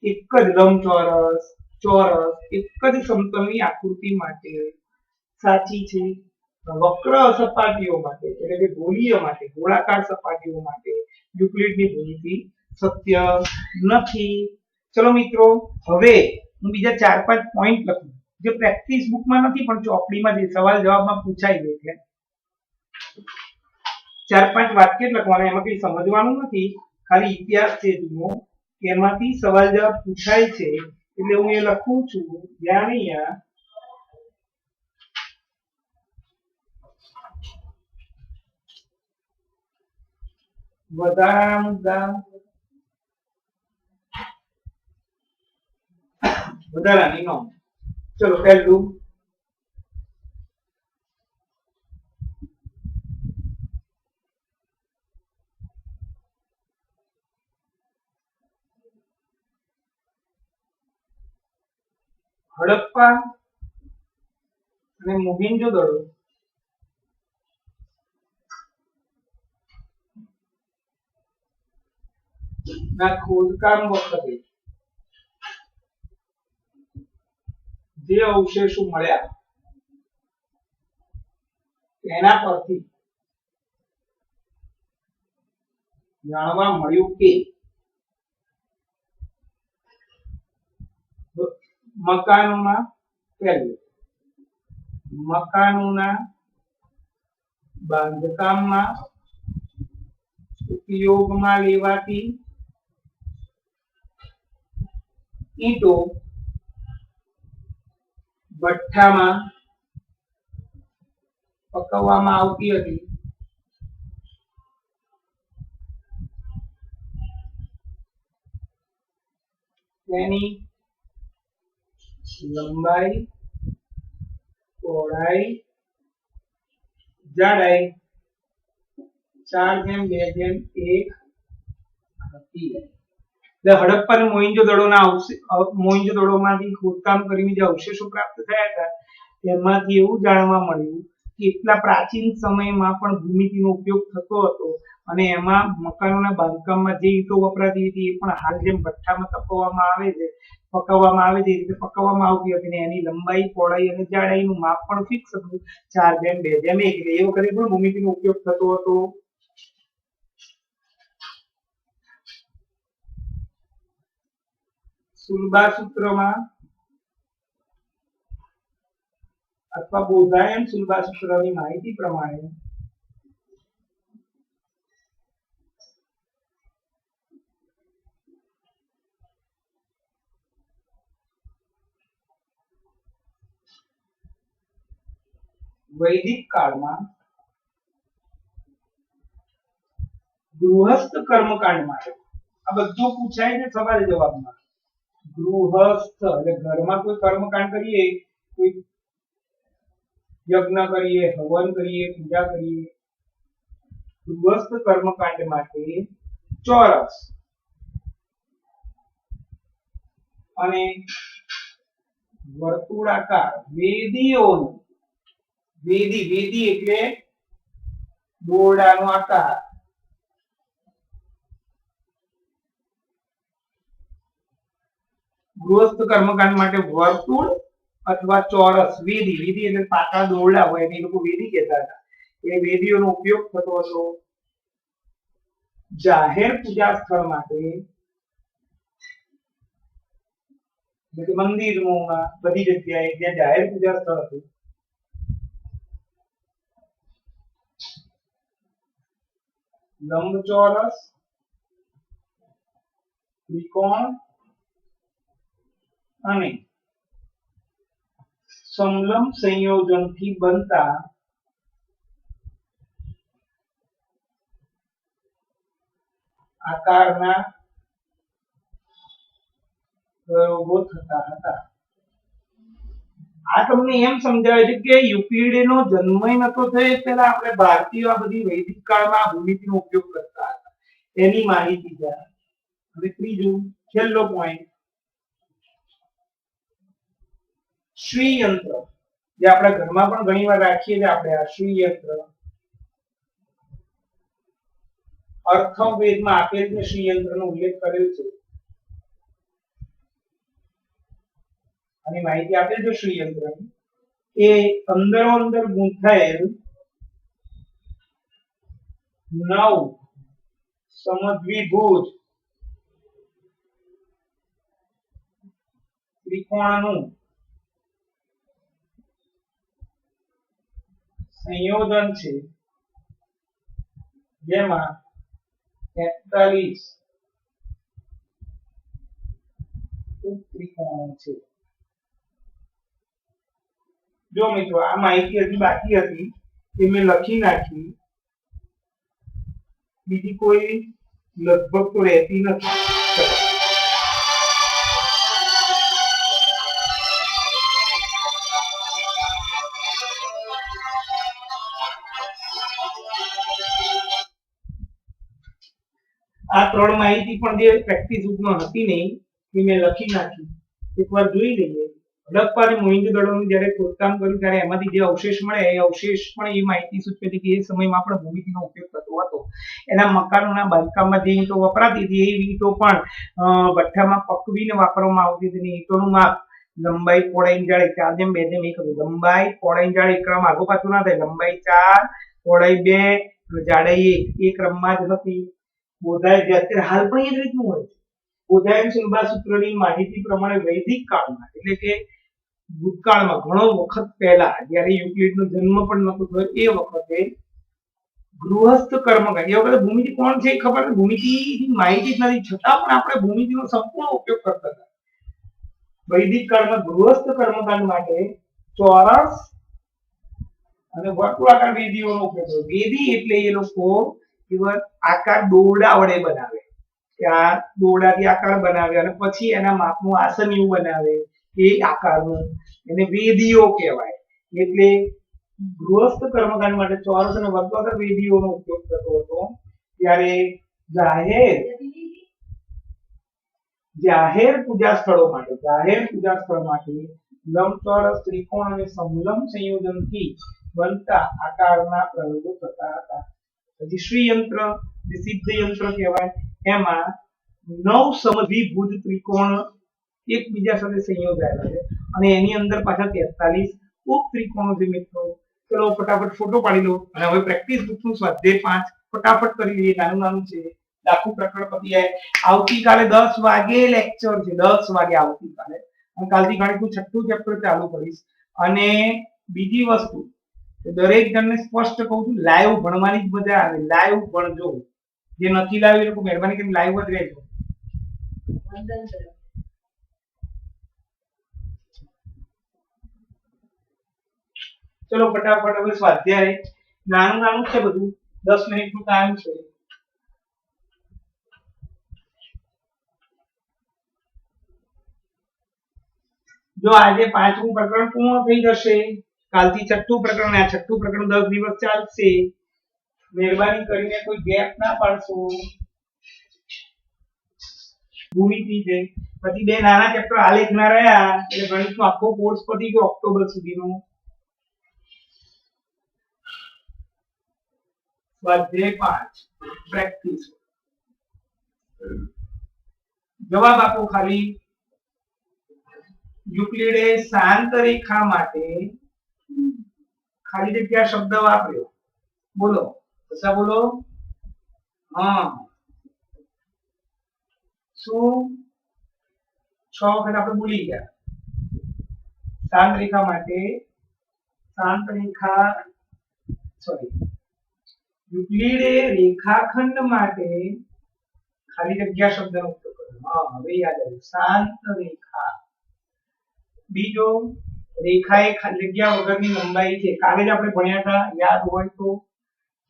એક જ લંબચોરસ, ચોરસ, એક જ સમતલની આકૃતિ માટે સાચી છે. વક્ર સપાટીઓ માટે, એટલે કે ગોળીય માટે, ગોળાકાર સપાટીઓ માટે યુક્લિડની ભૂમિતિ સત્ય નથી. ચલો મિત્રો, હવે હું બીજા 4-5 પોઈન્ટ લખું જે પ્રેક્ટિસ બુકમાં નથી પણ ચોપડીમાં જે સવાલ જવાબમાં પૂછાય છે. એટલે 4-5 વાક્ય લખવાના, એમાં કઈ સમજવાનું નથી, ખાલી ઇતિહાસ છે જૂનો, એમાંથી સવાલ જવાબ પૂછાય છે. એટલે હું એ લખું છું. ધ્યાન અહીંયા વધારાના મુદ્દા, વધારાની નોંધ. ચલો પહેલું, હડપ્પા અને મોહેંજો-દડો ના ખોદકામ વખતે જે અવશેષો મળ્યા તેના પરથી જાણવા મળ્યું કે મકાનોના બાંધકામમાં ઉપયોગમાં લેવાતી ઈંટો ભઠ્ઠામાં પકવવામાં આવતી હતી. તેની લંબાઈ, પહોળાઈ, જાડાઈ 4:2:1 હતી. હડપ્પા અને મોહેંજો-દડોમાંથી ખોદકામ કરીને જે અવશેષો પ્રાપ્ત થયા હતા તેમાંથી એવું જાણવા મળ્યું કે એટલા પ્રાચીન સમયમાં પણ ભૂમિતિનો ઉપયોગ થતો હતો અને એમાં મકાનોના બાંધકામમાં જે ઈંટો વપરાતી હતી એ પણ હાલ જેમ ભઠ્ઠામાં પકવવામાં આવે છે એ રીતે પકવવામાં આવતી હતી. એની લંબાઈ, પહોળાઈ અને જાડાઈનું માપ પણ ફિક્સ હતું, 4:2:1. એટલે એ વખતે પણ ભૂમિતિનો ઉપયોગ થતો હતો. સુલભા સૂત્રમાં અથવા બોધાયન સુલભા સૂત્રની માહિતી પ્રમાણે વૈદિક કાળમાં ગૃહસ્થ કર્મકાંડ માટે, આ બધું પૂછાય છે સવાલ જવાબમાં. ગૃહસ્થ એટલે ઘરમાં કોઈ કર્મકાંડ કરીએ, કોઈ યજ્ઞ કરીએ, હવન કરીએ, પૂજા કરીએ, ગૃહસ્થ કર્મકાંડ માટે ચોરસ અને વર્તુળાકાર વેદીઓનું, વેદી એટલે દોરડાનો આકાર, ગૃહસ્થ કર્મકાંડ માટે વર્તુળ અથવા ચોરસ વેદી, વેદી એટલે પાકા દોરડા હોય એને એ લોકો વેદી કહેતા હતા, એ વેદીઓનો ઉપયોગ થતો હતો જાહેર પૂજા સ્થળ માટે, મંદિરોમાં બધી જગ્યાએ જ્યાં જાહેર પૂજા સ્થળ હતું લંબચોરસ, ત્રિકોણ અને સમલંબ સંયોજનથી બનતા આકારના પ્રયોગો થતા હતા. આ તમને એમ સમજાવે છે કે યુક્લિડનો જન્મ નતો થયો પહેલા આપણે ભારતીય આ બધી વૈદિક કાળમાં ભૂમિતિનો ઉપયોગ કરતા હતા એની માહિતી છે. હવે ત્રીજું છેલ્લો પોઈન્ટ શ્રી યંત્ર, જે આપણા ઘરમાં પણ ઘણીવાર રાખીએ છીએ આપણે આ શ્રી યંત્ર. અર્થવેદમાં આપેલ છે શ્રી યંત્રનો ઉલ્લેખ કર્યો છે અને માહિતી આપેલ છે શ્રી યંત્ર એ અંદરો અંદર ગૂંથાયેલ 9 સમદ્વિભુજ ત્રિકોણનું સંયોજન છે જેમાં 43 ત્રિકોણો છે. જો મિત્રો આ માહિતી હજી બાકી હતી એ મેં લખી નાખી, બીજી કોઈ લગભગ તો રહેતી નથી. આ ત્રણ માહિતી પણ જે પ્રેક્ટિસ બુકમાં હતી નહીં એ મેં લખી નાખી, એકવાર જોઈ લઈએ. હડપ્પા અને મોહેંજો-દડોનું જ્યારે ખોદકામ કર્યું ત્યારે એમાંથી જે અવશેષ મળે એ અવશેષ પણ એ માહિતી સૂચવે છે કે એ સમયમાં પણ ભૂમિતિનો ઉપયોગ થતો હતો. એના મકાનોના બાંધકામમાં જે ઈંટો વપરાતી હતી એ ઈંટો પણ ભઠ્ઠામાં પકવીને વાપરવામાં આવતી હતી. ઈંટોનું માપ લંબાઈ પહોળાઈ જાડાઈ 4 જેમ 2 જેમ 1 હતું. લંબાઈ પહોળાઈ જાડાઈ ક્રમ આગો પાછો ના થાય, લંબાઈ 4 પહોળાઈ 2 જાડાઈ 1 એ ક્રમમાં જ હતી. બોધાય જે અત્યારે હાલ પણ એ જ રીતનું હોય છે. બોધાયન સુલભા સૂત્રની માહિતી પ્રમાણે વૈદિક કાળમાં એટલે કે ભૂતકાળમાં ઘણો વખત પહેલા જ્યારે યુક્લિડનો જન્મ પણ નતો થયો એ વખતે ગૃહસ્થ કર્મકાંડ, એ વખતે ભૂમિતિ કોણ છે ખબર નથી, ભૂમિતિની માહિતી જ નથી, છતાં પણ આપણે ભૂમિતિનો સંપૂર્ણ ઉપયોગ કરતા હતા. વૈદિક કાળમાં ગૃહસ્થ કર્મકાંડ માટે ચોરસ અને વર્તુળાકાર વેદીઓનો ઉપયોગ થયો. વેદી એટલે એ લોકો કેવળ આકાર દોરડા વડે બનાવે કે આ દોરડાથી આકાર બનાવે અને પછી એના માપનું આસન એવું બનાવે એ આકારનું, એને વેદીઓ કહેવાય. એટલે ગૃહસ્થ કર્મકાંડ માટે ચોરસ અને વર્તુળાકાર વેદીઓનો ઉપયોગ થતો હતો. ત્યારે જાહેર પૂજા સ્થળો માટે લંબચોરસ, ત્રિકોણ અને સમલંબ સંયોજનથી બનતા આકારના પ્રયોગો થતા હતા. પછી શ્રી યંત્ર, જે સિદ્ધ યંત્ર કહેવાય, એમાં 9 સમદ્વિભુજ ત્રિકોણ એકબીજા સાથે સંયોજાયેલા છે અને એની અંદર પાછા 43 ઉપત્રિકોણો છે. મિત્રો ચલો ફટાફટ ફોટો પાડી લો અને હવે પ્રેક્ટિસ બુકનું સ્વાધ્યાય 5 ફટાફટ કરી લઈએ. નાનું છે, આખું પ્રકરણ પતી જાય. આવતીકાલે 10 વાગે લેક્ચર છે, 10 વાગે આવતીકાલે. અને કાલથી ગણિતનું 6થું ચેપ્ટર ચાલુ કરીશ. અને બીજી વસ્તુ દરેક જણને સ્પષ્ટ કહું છું, લાઈવ ભણવાની જ મજા આવે. લાઈવ ભણજો. જે નથી લાઈવ એ લોકો મહેરબાની કરીને લાઈવ જ રહેજો. ચલો ફટાફટ હવે સ્વાધ્યાય. નાનું છે બધું, 10 મિનિટનું ટાઈમ છે. જો આજે 5મું પ્રકરણ પૂર્ણ થઈ જશે, કાલથી 6થું પ્રકરણ, આ 6થું પ્રકરણ 10 દિવસ ચાલશે. મહેરબાની કરીને કોઈ ગેપ ના પાડશો. ભૂમિતિ છે, પછી 2 નાના ચેપ્ટર આલેખના રહ્યા એટલે ગણિતનો આખો કોર્સ પતી ગયો ઓક્ટોબર સુધીનો. સ્વાધ્યાય 5 પ્રેક્ટિસ. જવાબ આપો ખાલી. યુક્લિડે શાંત રેખા માટે ખાલી જગ્યા શબ્દ વાપર્યો. બોલો બધા બોલો. હા શું 6 વખત આપણે ભૂલી ગયા. શાંત રેખા માટે શાંત રેખા સોરી યુક્લિડે રેખાખંડ માટે ખાલી જગ્યા શબ્દનો ઉપયોગ કર્યો. હા હવે યાદ આવ્યું. શાંત રેખા. બીજો રેખા એ ખાલી જગ્યા વગરની લંબાઈ છે. કાલે જ આપણે ભણ્યા હતા યાદ હોય તો.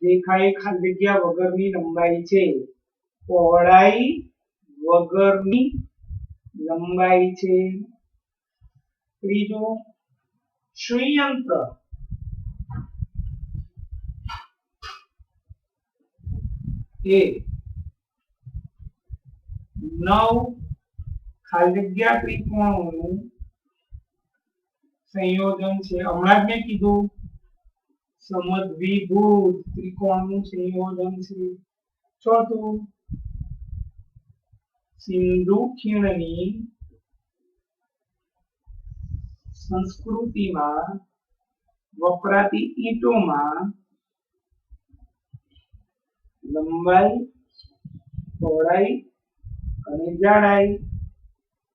રેખા એ ખાલી જગ્યા વગરની લંબાઈ છે. પહોળાઈ વગરની લંબાઈ છે. ત્રીજો શ્રીયંત્ર એ 9 ખાલી જગ્યા ત્રિકોણોનું સંયોજન છે. હમણાં જ મેં કીધું સમદ્વિભુજ ત્રિકોણનું સંયોજન છે. ચોથું સિંધુ ખીણની સંસ્કૃતિમાં વપરાતી ઈંટોમાં લંબાઈ પહોળાઈ અને જાડાઈ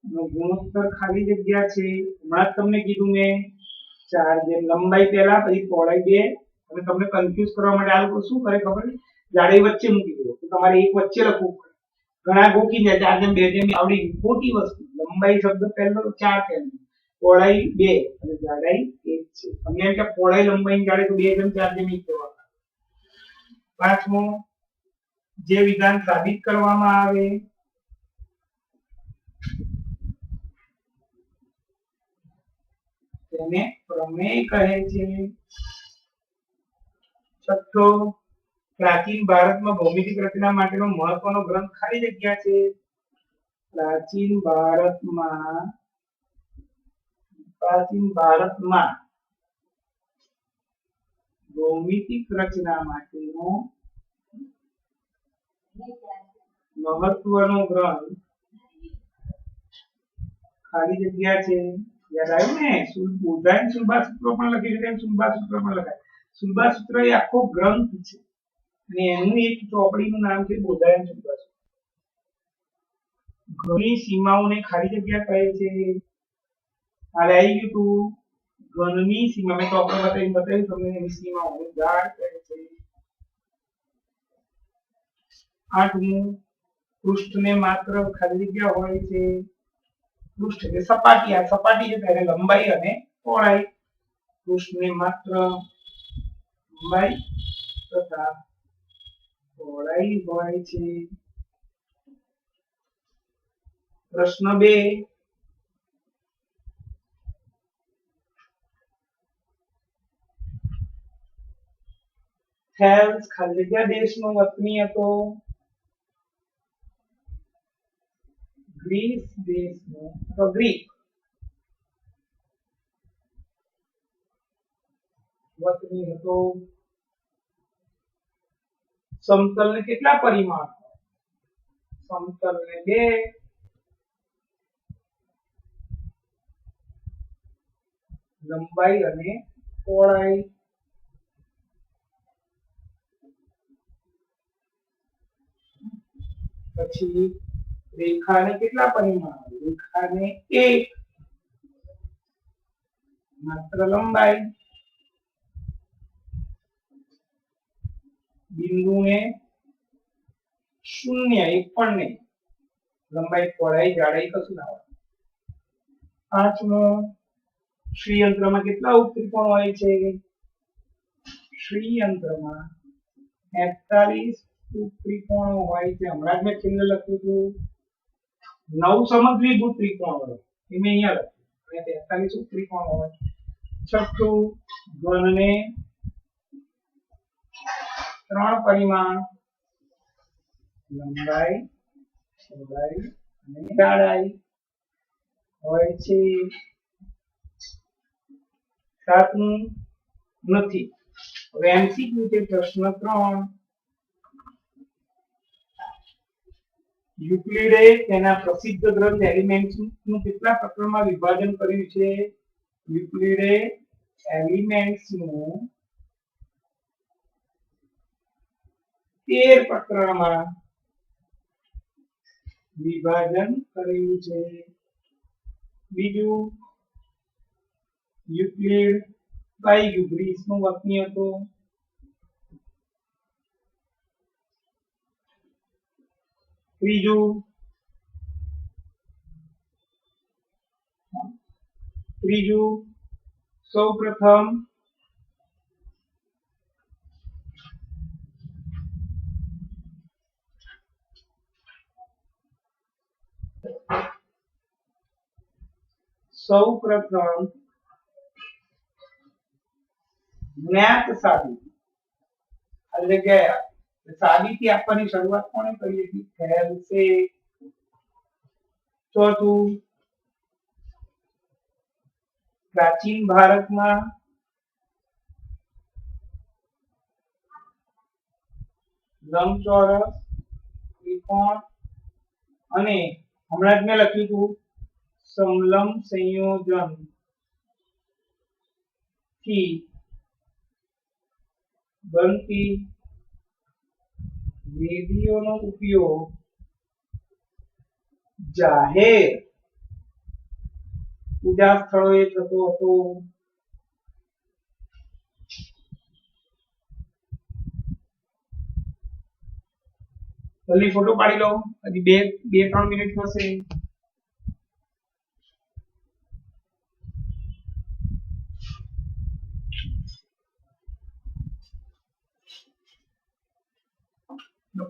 નો ગુણોત્તર ખાલી જગ્યા છે. હમણાં તમને કીધું મેં 4 જેમ લંબાઈ પહેલા પછી પહોળાઈ 2 અને તમને કન્ફ્યુઝ કરવા માટે આ લોકો શું કરે ખબર છે જાડાઈ વચ્ચે મૂકી દો તો તમારે એક વચ્ચે લખવું પડે. ઘણા ગોકી જાય 4 જેમ 2 જેમ આવડી ખોટી વસ્તુ. લંબાઈ શબ્દ પહેલો 4 પહેલો પહોળાઈ 2 અને જાડાઈ 1 છે. તમને એમ કે પહોળાઈ લંબાઈ જાડાઈ તો 2 જેમ 4 જેમ 1 કરવાના. પાંચમો જે વિધાન સાબિત કરવામાં આવે તેને પ્રમેય કહે છે. છઠ્ઠો પ્રાચીન ભારતમાં ભૌમિતિક રચના માટેનો મહત્વનો ગ્રંથ ખાલી જગ્યા છે. પ્રાચીન ભારતમાં ભૌમિતિક રચના માટેનો મહત્વનો ગ્રંથ ખાલી જગ્યા છે. યાદ આવ્યું ને? બોધાયન સુલભા સૂત્ર પણ લખી શકાય, સુલભા સૂત્ર પણ લખાય. સુલભા સૂત્ર એ આખો ગ્રંથ છે અને એનું એક ચોપડીનું નામ છે બોધાયન સુલભા સૂત્ર. ઘણી સીમાઓને ખાલી જગ્યા કહે છે. હાલ આવી ગયું તું ઘનની સીમા. મેં ચોપડો બતાવ્યું તમને એની સીમાઓને ગાઢ કહે છે. આઠમું પૃષ્ઠને માત્ર ખાલી જગ્યા હોય છે. પૃષ્ઠ એટલે સપાટી. આ સપાટી છે ત્યારે લંબાઈ અને પહોળાઈ. પૃષ્ઠને માત્ર લંબાઈ તથા પહોળાઈ હોય છે. પ્રશ્ન 2 થેલ્સ ખાલી જગ્યા દેશનો વતની હતો. ગ્રીસ દેશનો તો ગ્રીક વતની હતો. સમતલને કેટલા પરિમાણ? સમતલને 2 લંબાઈ અને પહોળાઈ. પછી રેખાને કેટલા પરિમાણ? રેખાને 1 માત્ર લંબાઈ. બિંદુને 0 એક પણ નહીં. લંબાઈ પહોળાઈ જાડાઈ કશું ના હોય. પાંચમો શ્રીયંત્રમાં કેટલા ઉપત્રિકોણ હોય છે? શ્રીયંત્રમાં 43 ઉપત્રિકોણો હોય છે. હમણાં જ મેં છેલ્લે લખ્યું હતું 9 સમદ્વિભુજ ત્રિકોણ હોય એ મેં અહીંયા લખ્યું અને 43 ઉપત્રિકોણ હોય. છઠ્ઠું ઘનને 3 પરિમાણ લંબાઈ પહોળાઈ અને જાડાઈ હોય છે. સાતમું નથી. હવે એમસીક્યુ છે પ્રશ્ન 3 યુક્લિડે તેના પ્રસિદ્ધ ગ્રંથ એલિમેન્ટ્સનું કેટલા પ્રકરણમાં વિભાજન કર્યું છે? યુક્લિડે એલિમેન્ટ્સનું 13 પ્રકરણમાં વિભાજન કર્યું છે. બીજું, યુક્લિડ કઈ ગ્રીસનો વતની હતો? ત્રીજું સૌપ્રથમ જ્ઞાત સાબિતી એટલે કે સાબિતી આપવાની શરૂઆત કોણે કરી હતી? થેલ્સે. ચોથું, પ્રાચીન ભારતમાં લંબચોરસ, ત્રિકોણ અને હમણાં જ મેં લખ્યું હતું સમલંબ સંયોજન થી બનતી વેદીઓનો ઉપયોગ જાહેર પૂજા સ્થળોએ થતો હતો. જલ્દી ફોટો પાડી લો, હજી 2-3 મિનિટ થશે.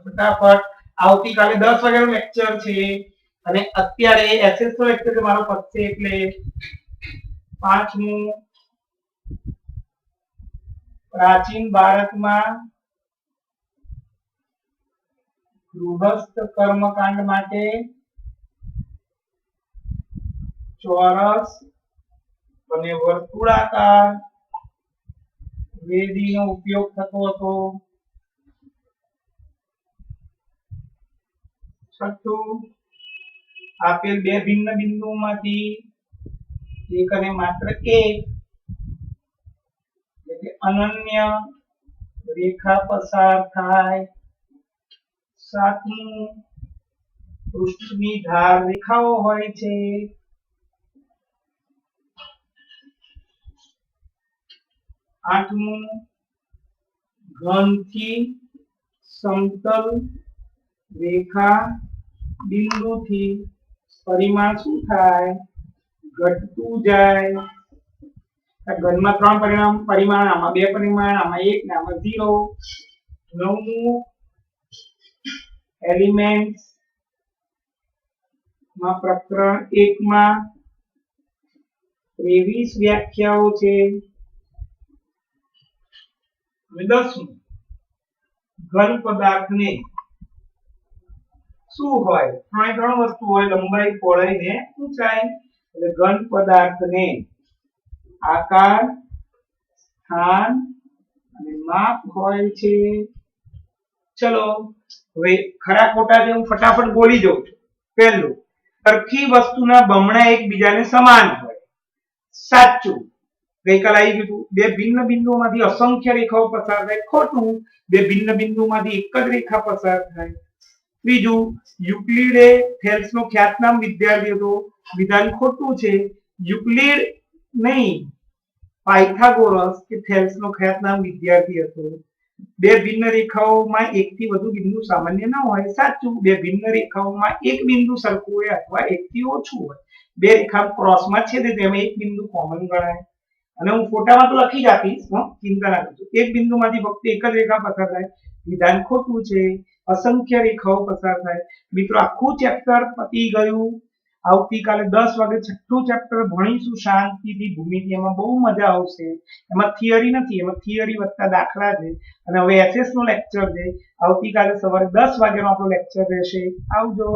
ફટાફટ. આવતીકાલે 10 વાગ્યાનો લેક્ચર છે અને અત્યારે એસએસ નો લેક્ચર મારો પતશે એટલે 5મું પ્રાચીન ભારતમાં ગૃહસ્થ કર્મકાંડ માટે ચોરસ અને વર્તુળાકાર વેદીનો ઉપયોગ થતો હતો. છઠ્ઠું, આપેલ બે ભિન્ન બિંદુઓમાંથી એક અને માત્ર એક એટલે અનન્ય રેખા પસાર થાય. સાતમું, પૃષ્ઠની ધાર રેખાઓ હોય છે. આઠમું, ઘનથી સમતલ રેખા બિંદુથી પરિમાણ શું થાય? ઘટતું જાય. ઘનમાં 3 પરિમાણ, આમાં 2 પરિમાણ, આમાં 1 ને આમાં 0. નવમું, એલિમેન્ટ્સ માં પ્રકરણ 1 માં 23 વ્યાખ્યાઓ છે. હવે 10મું, ઘન પદાર્થને શું હોય? 3 વસ્તુ હોય, લંબાઈ, પહોળાઈ ને ઊંચાઈ. એટલે ઘન પદાર્થને આકાર, સ્થાન અને માપ હોય છે. ચલો હવે ખરા ખોટા જે હું ફટાફટ બોલી જાઉં છું. પહેલું, સરખી વસ્તુના બમણા એકબીજાને સમાન હોય. સાચું. ગઈકાલે આવી ગયું. બે ભિન્ન બિંદુઓમાંથી અસંખ્ય રેખાઓ પસાર થાય. ખોટું. બે ભિન્ન બિંદુઓમાંથી એક જ રેખા પસાર થાય. ત્રીજું, યુક્લિડે થેલ્સનો ખ્યાતનામ વિદ્યાર્થી હતો. વિધાન ખોટું છે. યુક્લિડ નહીં, પાયથાગોરસ કે થેલ્સનો ખ્યાતનામ વિદ્યાર્થી હતો. બે ભિન્ન રેખાઓમાં એકથી વધુ બિંદુ સામાન્ય ન હોય. સાચું. બે ભિન્ન રેખાઓમાં એક બિંદુ સરખું હોય અથવા એકથી ઓછું હોય. બે રેખા ક્રોસમાં છેદે તેમાં એક બિંદુ કોમન ગણાય. અને હું ફોટામાં તો લખી જ આપીશ, ચિંતા ના કરજો. એક બિંદુમાંથી ફક્ત એક જ રેખા પસાર થાય. વિધાન ખોટું છે. અસંખ્ય રેખાઓ પસાર થાય. મિત્રો, આખું ચેપ્ટર પતી ગયું. આવતીકાલે 10 વાગે છઠ્ઠું ચેપ્ટર ભણીશું શાંતિથી ભૂમિતિ. એમાં બહુ મજા આવશે. એમાં થિયરી નથી, એમાં થિયરી વત્તા દાખલા છે. અને હવે એસએસ નો લેક્ચર છે. આવતીકાલે સવારે 10 વાગ્યાનો આપણો લેક્ચર રહેશે. આવજો.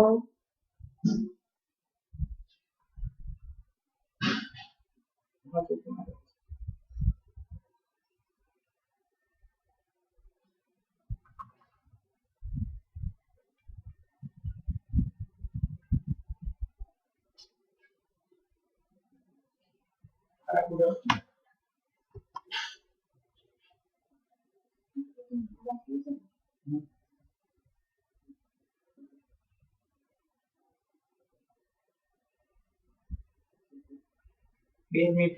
બે મિનિટ